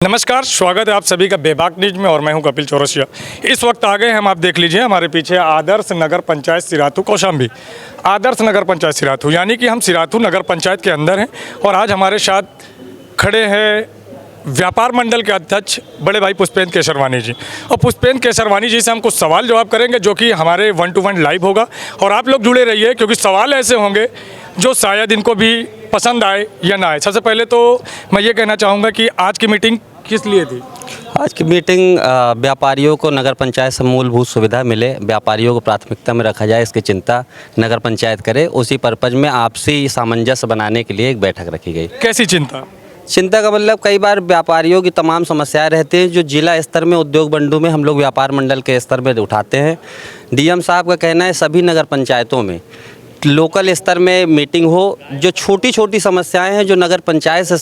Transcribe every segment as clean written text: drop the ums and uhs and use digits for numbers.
नमस्कार, स्वागत है आप सभी का बेबाक न्यूज में और मैं हूं कपिल चौरसिया। इस वक्त आ गए हम, आप देख लीजिए हमारे पीछे आदर्श नगर पंचायत सिराथू कौशाम्बी। आदर्श नगर पंचायत सिराथू यानी कि हम सिराथू नगर पंचायत के अंदर हैं और आज हमारे साथ खड़े हैं व्यापार मंडल के अध्यक्ष बड़े भाई पुष्पेंद्र केसरवानी जी। और पुष्पेंद्र केसरवानी जी से हम कुछ सवाल जवाब करेंगे जो कि हमारे 1-to-1 लाइव होगा और आप लोग जुड़े रहिए क्योंकि सवाल ऐसे होंगे जो शायद इनको भी पसंद आए या ना आए। सबसे पहले तो मैं ये कहना चाहूँगा कि आज की मीटिंग किस लिए थी? आज की मीटिंग व्यापारियों को नगर पंचायत से मूलभूत सुविधा मिले, व्यापारियों को प्राथमिकता में रखा जाए, इसकी चिंता नगर पंचायत करे। उसी पर्पज में आपसी सामंजस्य बनाने के लिए एक बैठक रखी गई। कैसी चिंता? चिंता का मतलब कई बार व्यापारियों की तमाम समस्याएं रहती हैं जो जिला स्तर में उद्योग बंधु में हम लोग व्यापार मंडल के स्तर में उठाते हैं। डीएम साहब का कहना है सभी नगर पंचायतों में लोकल स्तर में मीटिंग हो, जो छोटी छोटी समस्याएं हैं जो नगर पंचायत से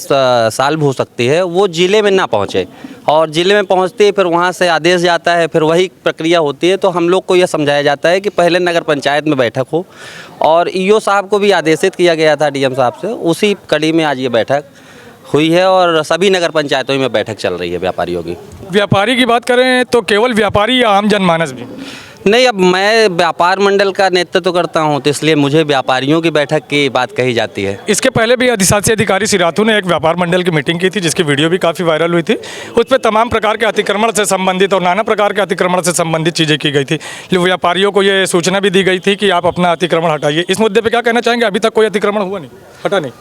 सॉल्व हो सकती है वो ज़िले में ना पहुंचे, और ज़िले में पहुंचती है फिर वहां से आदेश जाता है, फिर वही प्रक्रिया होती है। तो हम लोग को यह समझाया जाता है कि पहले नगर पंचायत में बैठक हो, और ईओ साहब को भी आदेशित किया गया था डीएम साहब से। उसी कड़ी में आज ये बैठक हुई है और सभी नगर पंचायतों में बैठक चल रही है व्यापारियों की। व्यापारी की बात करें तो केवल व्यापारी या आम जनमानस भी? नहीं, अब मैं व्यापार मंडल का नेतृत्व करता हूं तो इसलिए मुझे व्यापारियों की बैठक की बात कही जाती है। इसके पहले भी अधिशासी अधिकारी सिराथू ने एक व्यापार मंडल की मीटिंग की थी जिसकी वीडियो भी काफ़ी वायरल हुई थी। उस पर तमाम प्रकार के अतिक्रमण से संबंधित और नाना प्रकार के अतिक्रमण से संबंधित चीज़ें की गई थी। व्यापारियों को ये सूचना भी दी गई थी कि आप अपना अतिक्रमण हटाइए। इस मुद्दे पर क्या कहना चाहेंगे? अभी तक कोई अतिक्रमण हुआ नहीं, हटा नहीं?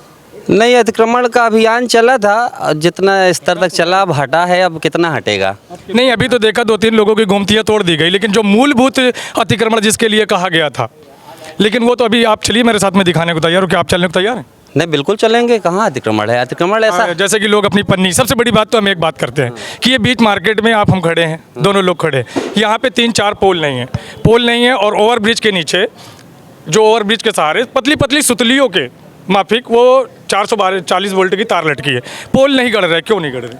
अतिक्रमण का अभियान चला था, जितना स्तर तक चला अब हटा है, अब कितना हटेगा? नहीं, अभी तो देखा 2-3 लोगों की गोमतियाँ तोड़ दी गई, लेकिन जो मूलभूत अतिक्रमण जिसके लिए कहा गया था, लेकिन वो तो अभी आप चलिए मेरे साथ में दिखाने को तैयार हो। क्या आप चलने को तैयार हैं? नहीं, बिल्कुल चलेंगे। कहाँ अतिक्रमण है? अतिक्रमण ऐसा जैसे कि लोग अपनी पन्नी, सबसे बड़ी बात तो हम एक बात करते हैं कि ये बीच मार्केट में हम खड़े हैं, दोनों लोग खड़े हैं, यहाँ पे 3-4 पोल नहीं है और ओवरब्रिज के नीचे, जो ओवरब्रिज के सहारे पतली पतली सुतलियों के माफिक वो 440 वोल्ट की तार लटकी है। पोल नहीं गड़ रहे, क्यों नहीं गड़ रहे?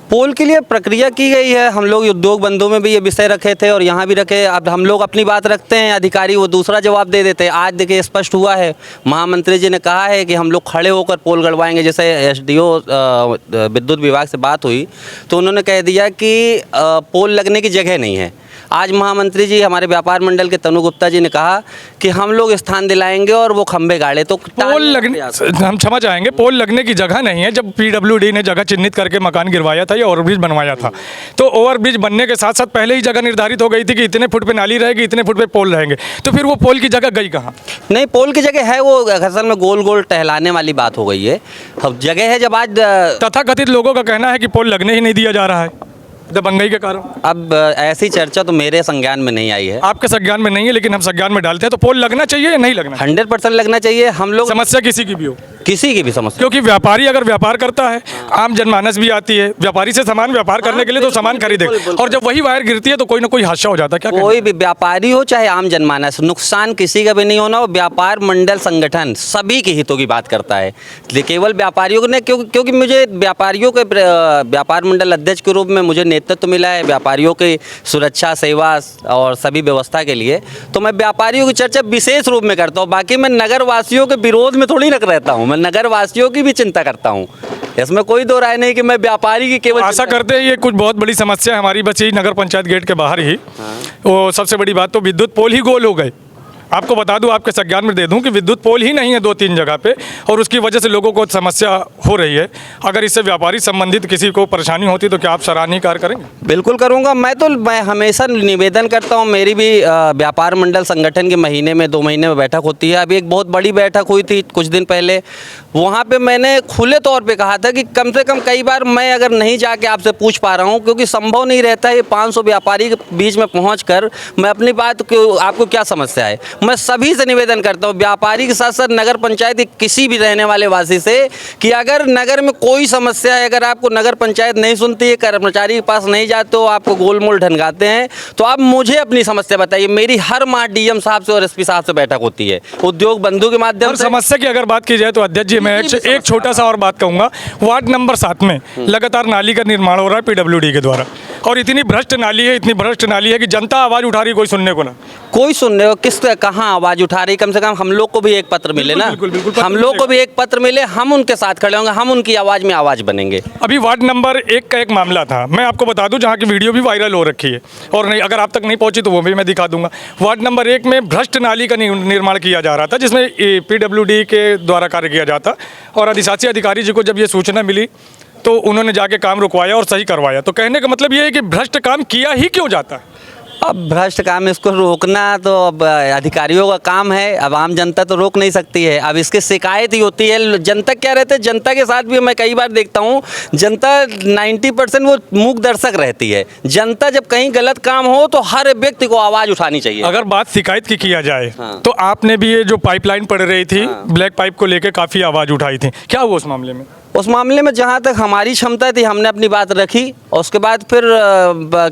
पोल के लिए प्रक्रिया की गई है। हम लोग उद्योग बंधुओं में भी ये विषय रखे थे और यहाँ भी रखे। अब हम लोग अपनी बात रखते हैं, अधिकारी वो दूसरा जवाब दे देते हैं। आज देखिए स्पष्ट हुआ है, महामंत्री जी ने कहा है कि हम लोग खड़े होकर पोल गड़वाएंगे। जैसे एसडीओ विद्युत विभाग से बात हुई तो उन्होंने कह दिया कि पोल लगने की जगह नहीं है। आज महामंत्री जी हमारे व्यापार मंडल के तनु गुप्ता जी ने कहा कि हम लोग स्थान दिलाएंगे और वो खंबे गाड़े। तो पोल लगने, हम क्षमा चाहेंगे, पोल लगने की जगह नहीं है। जब पीडब्ल्यूडी ने जगह चिन्हित करके मकान गिरवाया था या ओवरब्रिज बनवाया था तो ओवरब्रिज बनने के साथ साथ पहले ही जगह निर्धारित हो गई थी कि इतने फुट पे नाली रहेगी, इतने फुट पे पोल रहेंगे। तो फिर वो पोल की जगह गई कहाँ? नहीं, पोल की जगह है, वो असल में गोल गोल टहलाने वाली बात हो गई है। अब जगह है, जब आज तथाकथित लोगों का कहना है कि पोल लगने ही नहीं दिया जा रहा है दबंगई के कारण। अब ऐसी चर्चा तो मेरे संज्ञान में नहीं आई है। आपके संज्ञान में नहीं है, लेकिन हम संज्ञान में डालते हैं। तो पोल लगना चाहिए या नहीं लगना? 100% लगना चाहिए। हम लोग, समस्या किसी की भी हो, किसी की भी समस्या, क्योंकि व्यापारी अगर व्यापार करता है, आम जनमानस भी आती है व्यापारी से सामान व्यापार करने के लिए, तो सामान खरीदे, और जब वही वायर गिरती है तो कोई ना कोई हादसा हो जाता है। क्या कोई भी व्यापारी हो चाहे आम जनमानस, नुकसान किसी का भी नहीं होना। वो व्यापार मंडल संगठन सभी के हितों की बात करता है, केवल व्यापारियों को नहीं। क्योंकि मुझे व्यापारियों के व्यापार मंडल अध्यक्ष के रूप में मुझे नेतृत्व मिला है व्यापारियों की सुरक्षा, सेवा और सभी व्यवस्था के लिए, तो मैं व्यापारियों की चर्चा विशेष रूप में करता हूँ। बाकी मैं नगर वासियों के विरोध में थोड़ी न रहता हूँ, मैं नगर वासियों की भी चिंता करता हूँ। इसमें कोई दो राय नहीं कि मैं व्यापारी की केवल आशा करते हैं। ये कुछ बहुत बड़ी समस्या हमारी बची नगर पंचायत गेट के बाहर ही। वो सबसे बड़ी बात तो विद्युत पोल ही गोल हो गए। आपको बता दूं, आपके संज्ञान में दे दूं कि विद्युत पोल ही नहीं है 2-3 जगह पे, और उसकी वजह से लोगों को समस्या हो रही है। अगर इससे व्यापारी संबंधित किसी को परेशानी होती तो क्या आप सराहनीय कार्य करेंगे? बिल्कुल करूंगा। मैं हमेशा निवेदन करता हूं। मेरी भी व्यापार मंडल संगठन के महीने में 2 महीने में बैठक होती है। अभी एक बहुत बड़ी बैठक हुई थी कुछ दिन पहले, वहाँ पे मैंने खुले तौर पे कहा था कि कम से कम कई बार मैं अगर नहीं जाके आपसे पूछ पा रहा हूँ, क्योंकि संभव नहीं रहता है 500 व्यापारी के बीच में पहुँच कर मैं अपनी बात आपको क्या समस्या है। मैं सभी से निवेदन करता हूँ, व्यापारी के साथ साथ नगर पंचायत किसी भी रहने वाले वासी से, कि अगर नगर में कोई समस्या है, अगर आपको नगर पंचायत नहीं सुनती है, कर्मचारी के पास नहीं जाते हो, आपको गोलमोल ढंगाते हैं, तो आप मुझे अपनी समस्या बताइए। मेरी हर माह डीएम साहब से और एसपी साहब से बैठक होती है उद्योग बंधु के माध्यम से। समस्या की अगर बात की जाए तो अध्यक्ष जी, मैं एक छोटा सा और बात कहूँगा। वार्ड नंबर 7 में लगातार नाली का निर्माण हो रहा है पीडब्ल्यूडी के द्वारा। और इतनी भ्रष्ट नाली है कि जनता आवाज़ उठा रही, कोई सुनने को ना। कोई सुनने को किस कहाँ आवाज़ उठा रही, कम से कम हम लोग को भी एक पत्र मिले ना, बिल्कुल, बिल्कुल, पत्र हम लोग को भी एक पत्र मिले, हम उनके साथ खड़े होंगे, हम उनकी आवाज़ में आवाज़ बनेंगे। अभी वार्ड नंबर 1 का एक मामला था, मैं आपको बता दूं, जहां की वीडियो भी वायरल हो रखी है, और नहीं अगर आप तक नहीं पहुंची तो वो भी मैं दिखा दूंगा। वार्ड नंबर 1 में भ्रष्ट नाली का निर्माण किया जा रहा था, जिसमें PWD के द्वारा कार्य किया जाता, और अधिशासी अधिकारी जी को जब ये सूचना मिली तो उन्होंने जाके काम रुकवाया और सही करवाया। तो कहने का मतलब ये है कि भ्रष्ट काम किया ही क्यों जाता है? अब भ्रष्ट काम इसको रोकना तो अब अधिकारियों का काम है, अब आम जनता तो रोक नहीं सकती है। अब इसकी शिकायत ही होती है, जनता क्या रहते हैं, जनता के साथ भी मैं कई बार देखता हूँ, जनता 90% वो मूक दर्शक रहती है। जनता जब कहीं गलत काम हो तो हर व्यक्ति को आवाज़ उठानी चाहिए। अगर बात शिकायत की किया जाए हाँ। तो आपने भी ये जो पाइपलाइन पड़ रही थी, ब्लैक पाइप को लेकर काफ़ी आवाज़ उठाई थी, क्या हुआ उस मामले में? उस मामले में जहाँ तक हमारी क्षमता थी हमने अपनी बात रखी, और उसके बाद फिर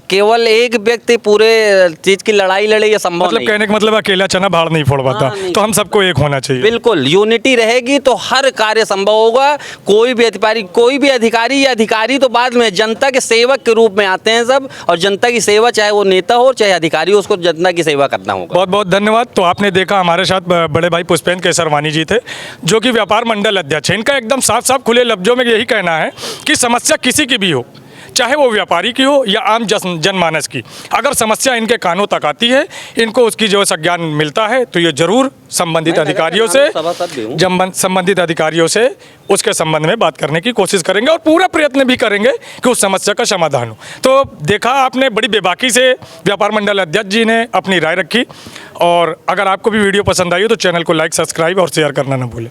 केवल एक व्यक्ति पूरे चीज़ की लड़ाई लड़े, ये संभव मतलब नहीं। कहने का मतलब अकेला चना भाड़ नहीं फोड़ पाता, हाँ, नहीं। तो हम सबको एक होना चाहिए। बिल्कुल, यूनिटी रहेगी तो हर कार्य संभव होगा। कोई भी अधिकारी या अधिकारी तो बाद में जनता के सेवक के रूप में आते हैं सब, और जनता की सेवा, चाहे वो नेता हो चाहे अधिकारी हो, उसको जनता की सेवा करना होगा। बहुत बहुत धन्यवाद। तो आपने देखा हमारे साथ बड़े भाई पुष्पेंद्र केसरवानी जी थे, जो कि व्यापार मंडल अध्यक्ष हैं। इनका एकदम साफ साफ खुले लफ्जों में यही कहना है कि समस्या किसी की भी हो, चाहे वो व्यापारी की हो या आम जनमानस की, अगर समस्या इनके कानों तक आती है, इनको उसकी जो संज्ञान मिलता है, तो ये जरूर संबंधित अधिकारियों से उसके संबंध में बात करने की कोशिश करेंगे, और पूरा प्रयत्न भी करेंगे कि उस समस्या का समाधान हो। तो देखा आपने, बड़ी बेबाकी से व्यापार मंडल अध्यक्ष जी ने अपनी राय रखी, और अगर आपको भी वीडियो पसंद आई हो तो चैनल को लाइक, सब्सक्राइब और शेयर करना ना भूलें।